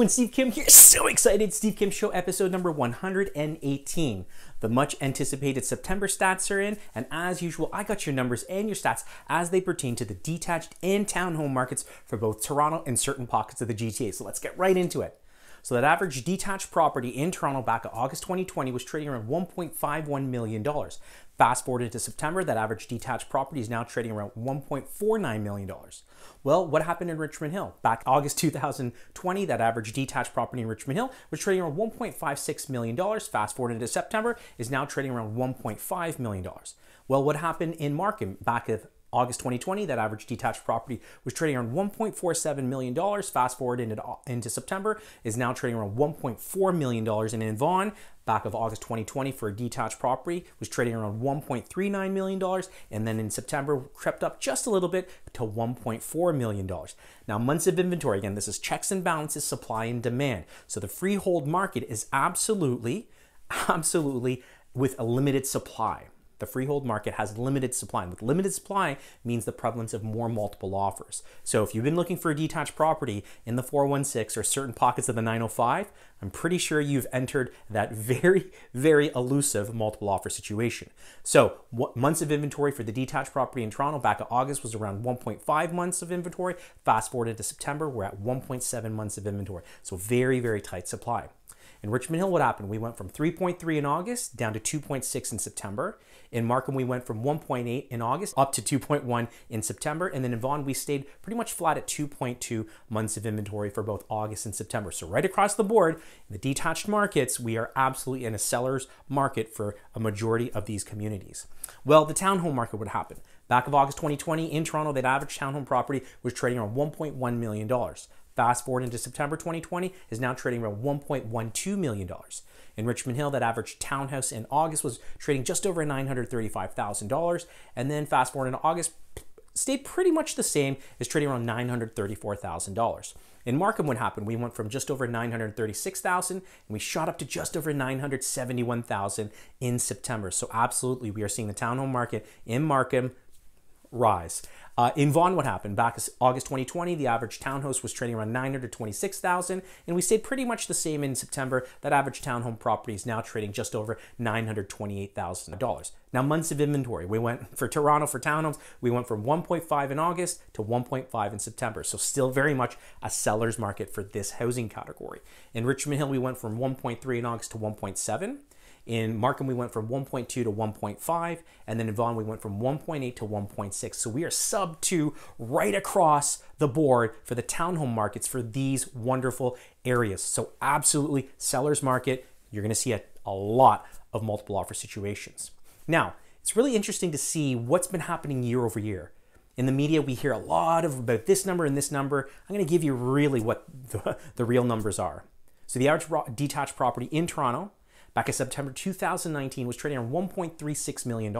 everyone, Steve Kim here. So excited. Steve Kim Show episode number 118. The much anticipated September stats are in, and as usual, I got your numbers and your stats as they pertain to the detached and townhome markets for both Toronto and certain pockets of the GTA. So let's get right into it. So that average detached property in Toronto back in August 2020 was trading around $1.51 million. Fast forward into September, that average detached property is now trading around $1.49 million. Well, what happened in Richmond Hill? Back August 2020, that average detached property in Richmond Hill was trading around $1.56 million. Fast forward into September, is now trading around $1.5 million. Well, what happened in Markham back at August 2020, that average detached property was trading around $1.47 million. Fast forward into September, is now trading around $1.4 million. And in Vaughan, back of August 2020 for a detached property, was trading around $1.39 million. And then in September, crept up just a little bit to $1.4 million. Now, months of inventory, again, this is checks and balances, supply and demand. So the freehold market is absolutely with a limited supply. The freehold market has limited supply, and with limited supply means the prevalence of more multiple offers. So if you've been looking for a detached property in the 416 or certain pockets of the 905, I'm pretty sure you've entered that very, very elusive multiple offer situation. So months of inventory for the detached property in Toronto back in August was around 1.5 months of inventory. Fast forward into September, we're at 1.7 months of inventory. So very, very tight supply. In Richmond Hill, what happened? We went from 3.3 in August down to 2.6 in September. In Markham, we went from 1.8 in August up to 2.1 in September. And then in Vaughan, we stayed pretty much flat at 2.2 months of inventory for both August and September. So right across the board, in the detached markets, we are absolutely in a seller's market for a majority of these communities. Well, the townhome market would happen. Back of August 2020 in Toronto, that average townhome property was trading around $1.1 million. Fast forward into September 2020 is now trading around $1.12 million. In Richmond Hill, that average townhouse in August was trading just over $935,000. And then fast forward into August, stayed pretty much the same, is trading around $934,000. In Markham, what happened? We went from just over $936,000 and we shot up to just over $971,000 in September. So absolutely, we are seeing the townhome market in Markham rise. In Vaughan, what happened? Back in August 2020, the average townhouse was trading around $926,000, and we stayed pretty much the same in September. That average townhome property is now trading just over $928,000. Now, months of inventory. We went, for Toronto, for townhomes, we went from 1.5 in August to 1.5 in September. So still very much a seller's market for this housing category. In Richmond Hill, we went from 1.3 in August to 1.7. In Markham, we went from 1.2 to 1.5, and then in Vaughan, we went from 1.8 to 1.6. So we are sub 2 right across the board for the townhome markets for these wonderful areas. So absolutely seller's market. You're going to see a lot of multiple offer situations. Now, it's really interesting to see what's been happening year over year. In the media, we hear a lot about this number and this number. I'm going to give you really what the real numbers are. So the average detached property in Toronto back in September 2019 was trading around $1.36 million.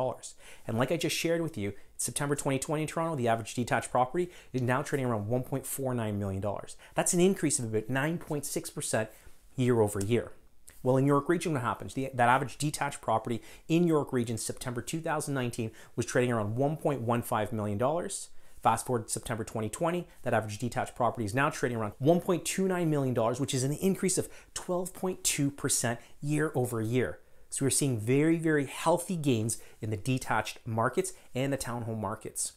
And like I just shared with you, September 2020 in Toronto, the average detached property is now trading around $1.49 million. That's an increase of about 9.6% year over year. Well, in York Region, what happens? That average detached property in York Region, September 2019, was trading around $1.15 million. Fast forward to September 2020, that average detached property is now trading around $1.29 million, which is an increase of 12.2% year over year. So we're seeing very, very healthy gains in the detached markets and the townhome markets.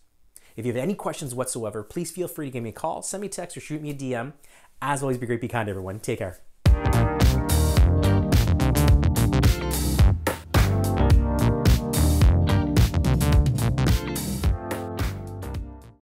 If you have any questions whatsoever, please feel free to give me a call, send me a text, or shoot me a DM. As always, be great, be kind, everyone. Take care.